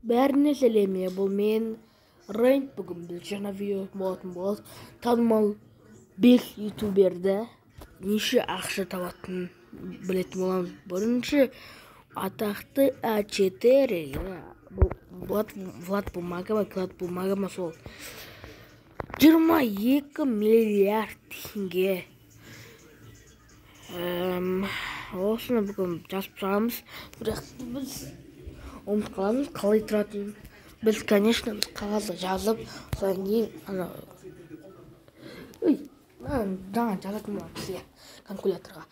Бәріне сәлеме, бұл мен Рейнд. Бүгін біз жаңа видео болатын болады. Танымал 5 ютуберді неше ақша табатынын білетін боламыз. Бірінші атақты А4, Влад Бумагама сол 22 миллиард теңге. Осыны бүгін жазып шығамыз. Бірақ біз ұмытып қаламыз қалай тұратынын. Біз, конечно, қағазға жазып, содан кейін жаңа жазатын боламыз калькуляторға.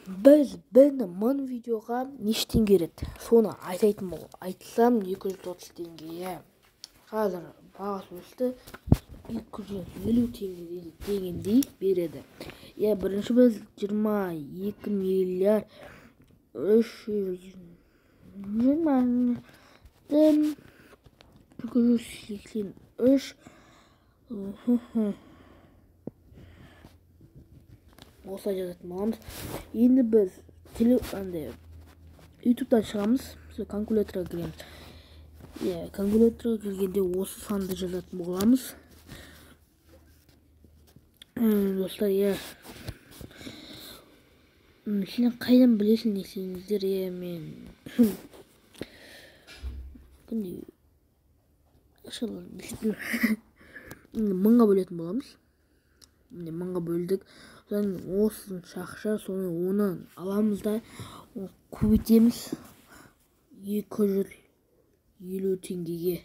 Біз мың видеоға неше теңге береді? Соны айтсам 230 теңге. Қазір бағасы өсті, 250 теңгедей береді. Бірінші біз 22 миллиард 383 осылай жазатын боламыз. Енді біз ютубтан шығамыз, калькуляторға кіреміз. Калькуляторға кіргенде осы санды жазатын боламыз. Достар, сен қайдан білесің десеңіздер, мен мыңға бөлетін боламыз. Мыңға бөлдік. Содан осын шақша, соны онан аламыз да көбейтеміз 250 теңгеге.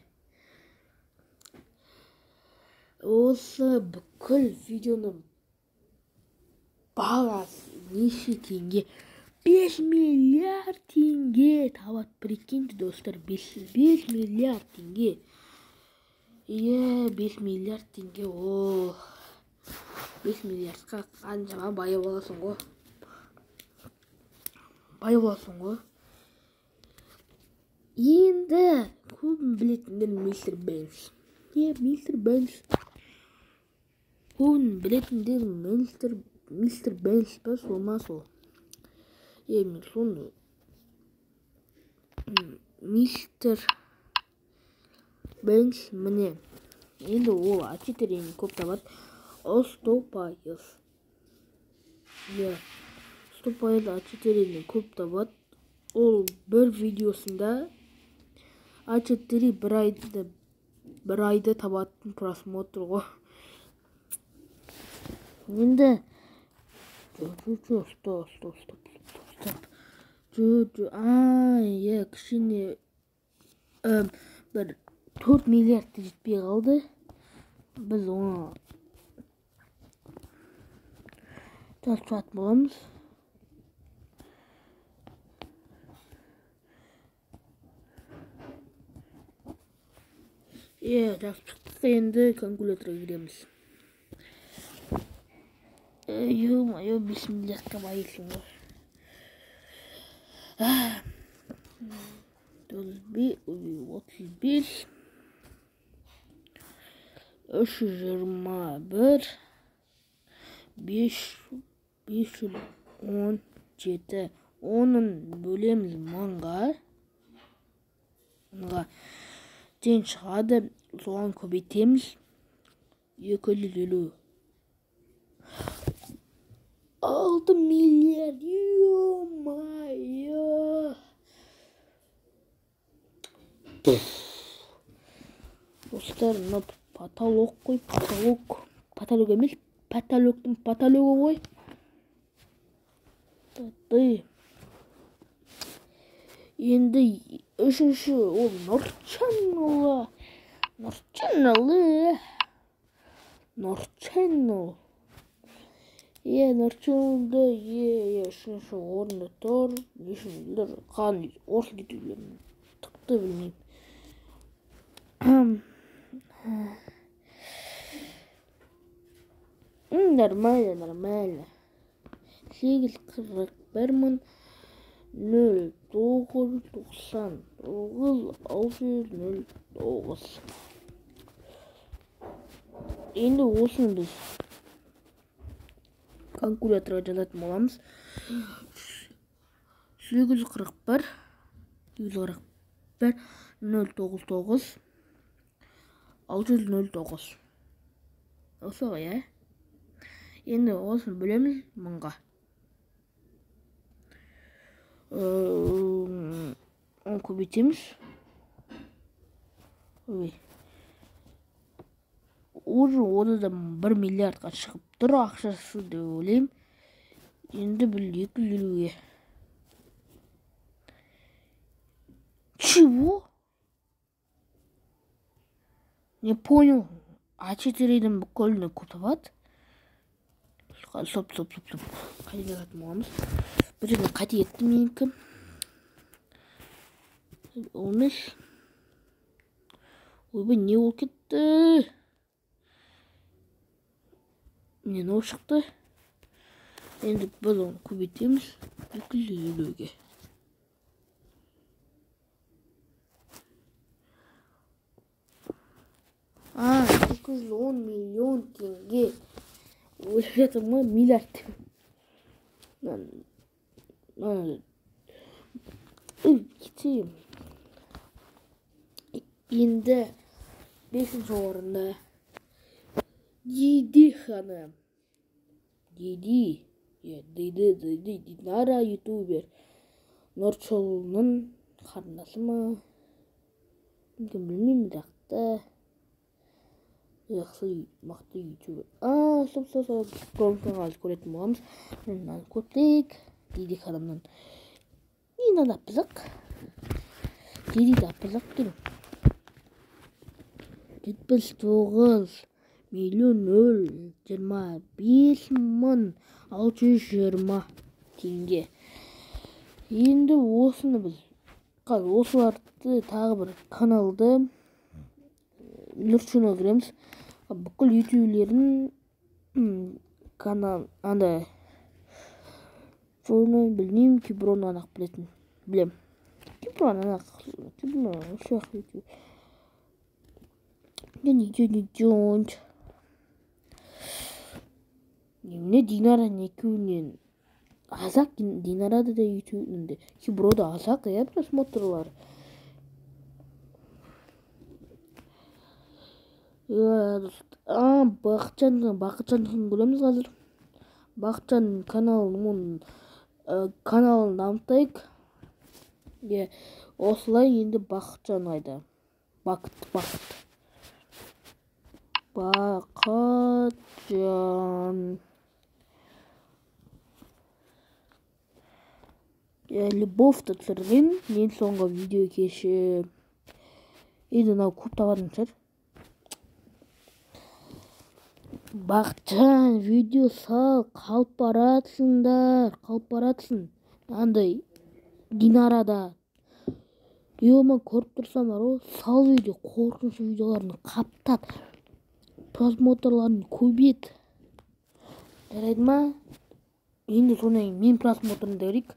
Осы бүкіл видеоның бағасы неше теңге? 5 миллиард теңге табат. Прикиньте, достар, 5 миллиард теңге. 5 миллиард теңге. 5 миллиардқа қаншама бай боласың ғой. Енді көбін білетіндер мистер Бенс. Мистер Бенс. Көбін білетіндер мистер Бенс па, сол ма сол? Мен соны мистер Бенс міне. Енді ол А4 көп табады. 100%. 100% А4 көп табады. Ол бір видеосында А4 бір айда табатын просмотр ғой. Енді кішкене бір 4 миллиардты жетпей қалды. Біз оны жазып шығатын боламыз. Жазып шықтық, енді калькуляторға кіреміз. 5 миллиардқа байысың ғой. 35, 321, 517. Оның бөлеміз мыңға. Тең шығады, соған көбейтеміз 250. 6 миллиард, ё-моё! Достар, потолок қой, потолок емес, потолоктың потологы ғой. Енді үшінші ол Нұрчанұлы. Нұрчанұлды үшінші орында тұр. Нешіндер қан орыс кетулерін тықты білмеймін. Нормально. 890,999,609. Енді осыны біз калькуляторға жазатын боламыз. 841 099 609. Осы ғой, ә? Енді осыны бөлеміз мыңға. 10 көбейтеміз. Ой. Уже одан 1 миллиардқа шығып тұр ақшасы деп ойлаймын. Енді бұл 250-ге. Чего? Не понял. А4-дің бүкіліне көтіп. Стоп. Қайда жатым оғамыз? Бұл жерде қате еттім менікі. 15. Ойбай, не ол кетті? Мен ол шықты. Енді біз оны көбейтеміз 250-ге. А, 210 миллион теңге. Ойлатым ма, миллиард. Кетейім. Енді 5-ші орында Диди ханым. Диди. Динара ютубер. Нұрчолының қарындасы ма? Мүмкін білмеймін дақты. Жақсы мақты ютубер. Стоп. Промфаға аз көретін боламыз. Мынаны көптейік. Диди ханымның. Нина да пызық. Диди да пызық келу. 79 миллион 025.620 теңге. Енді осыны біз осыларды тағы бір каналды Нұрчуна кіреміз. Бүкіл ютуберлердің канал андай Форнан білмеймін, Киброн анақ білетін. Білем. Киброн анақ шақ ютубер. Немне Динара некеуінен азақ. Динарада да ютубінде. Киброда азақ, просмотрлар. Бақытжанның көреміз қазір. Бақытжан каналын дамытайық. Осылай енді Бақытжан айда. Бақыт. Бақытжан. Любовьті түсірген. Мен соңғы видео кеші. Енді нау көп табадым шығар. Бақытжан, видео сал, қалып баратсың. Андай, Динарада. Еума көріп тұрсам бар, сал видео, қорқыншы видеоларын қаптат. Просмотрларын көбет. Жарайды ма? Енді сонымен мен просмотрын дәрік.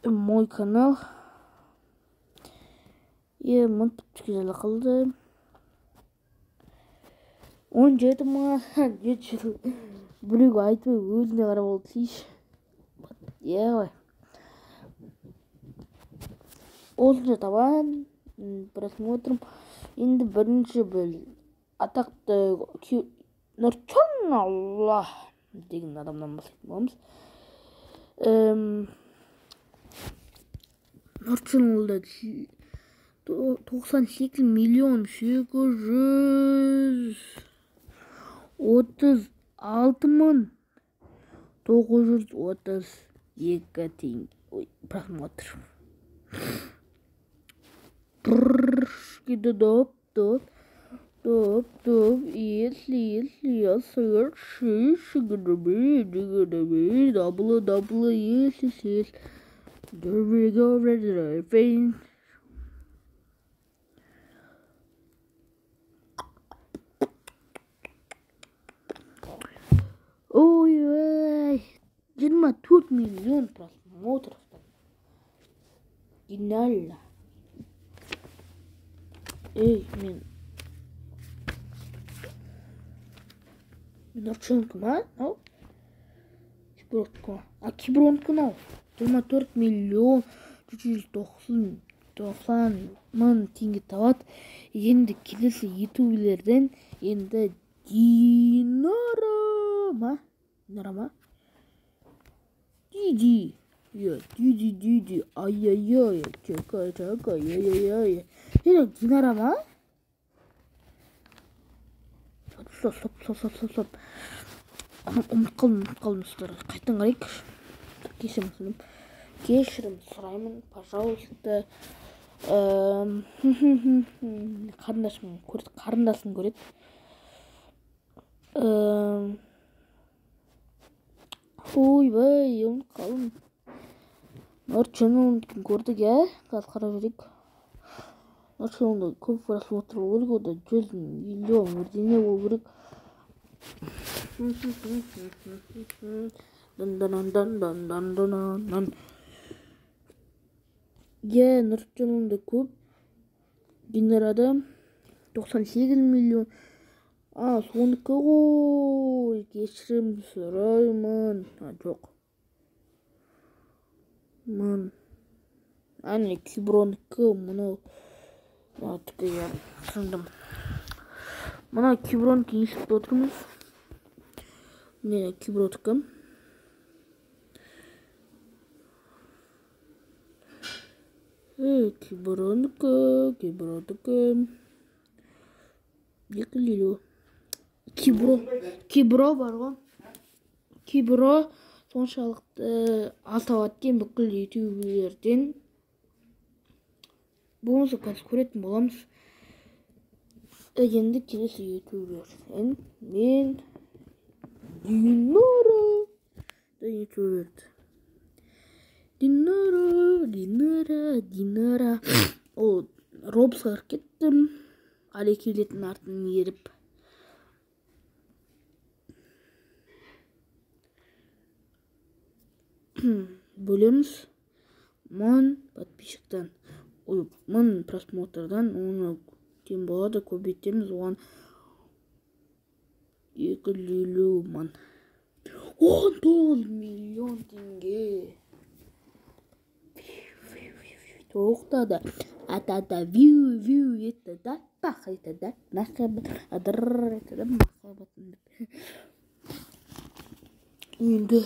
Мой канал. Мың подписчиктер қалды. 17 мың 700 біреуге айтпай өзіне қарап алды дейші. Ғой. Осынша табан просмотрым. Енді бірінші біз атақты Нұрчон Алла деген адамнан бастайтын боламыз. Нұрчон олда 98 миллион 836 мың 932 теңге. Ой, просмотр. Если я совершишь дабл, если ой, 24 миллион просмотров. Гениально. Мен Нұрчынікі ма? Ау? Кибронікі мынау. 24 миллион 490 мың теңге табады. Енді келесі ютуберлерден енді Динара ма? Диди. Диди. Ай-яй-яй. Чакай. Ай-яй-яй. Динара ма? Стоп. Ұмыт қалдым достар. Қайтадан қарайық. Кешірім сұраймын, пожалуйста. Қарындасым көреді. Ойбай, ұмыт қалдым. Нұрчының көрдік, қазір қарап жүрейік. Нұрчыңда көп просмотр болу керек, ода 100 миллион бірдеңе болу керек. Нұрчыңда көп. Динарада 98 миллион. Соныкі ғой. Кешірім сұраймын. Жоқ. Әне Кибронікі мұнау. Түкі түсіндім. Мұна Кибронікі естіп отырмыз. Не Кибронікі. Кибронікі. Екілелі. Кибро бар ғой. Кибро соншалықты атаваткен бүкіл ютуберлерден. Болмаса қазір көретін боламыз. Енді келесі ютуберден мен Динара. Ол Робсқа кіріп кеттім. Али келетін артын еріп. Бөлеміз 1000 подписчиктан. 1000 просмотрдан оны кем болады, көбейтеміз, оған 250 мың. 19 миллион теңге. Тоқтады. Атада вью етті да, бақ етті да, мақабат, адыр етті да, мақабатын. Енді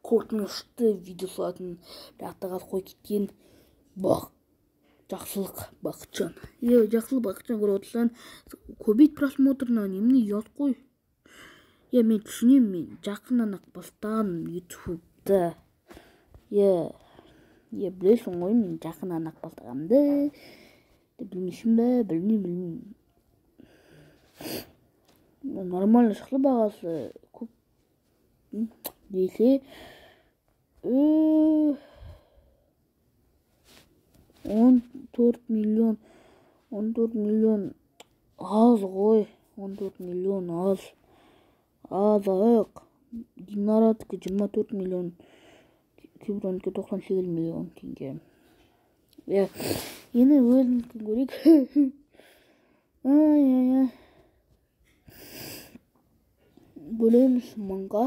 қорқынышты видео салатын, бірақтаға қой кеткен жақсылық Бақытжан. Жақсылық Бақытжан көріп отырсаң, көбейт просмотрына неміне ұят қой. Мен түсінем, мен жақыннан ақ бастағаным ютубты. Білесің ғой, мен жақыннан ақ бастағанымды. Білмейсің бе? Білмеймін. Нормально шықты бағасы көп десе 14 миллион аз ғой. 14 миллион азық. Динарадікі 24 миллион, Кибронікі 98 миллион теңге. Енді өзімізді көрейік. Бөлеміз 1000-ға.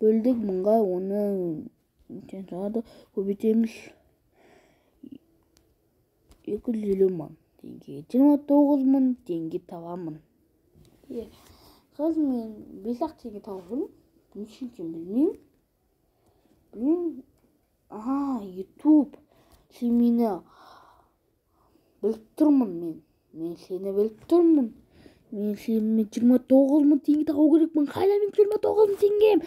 Бөлдік 1000-ға, оны көбейтеміз 250 мың теңге. 29 мың теңге табамын. Қазір мен 5-ақ теңге тауып жүрмін. Неше екен білмеймін. Ютуб. Сен мені біліп тұрмын мен. Мен сені біліп тұрмын. Мен сені 29 мың теңге тауып керекпін. Қайда мен 29 мың теңгем?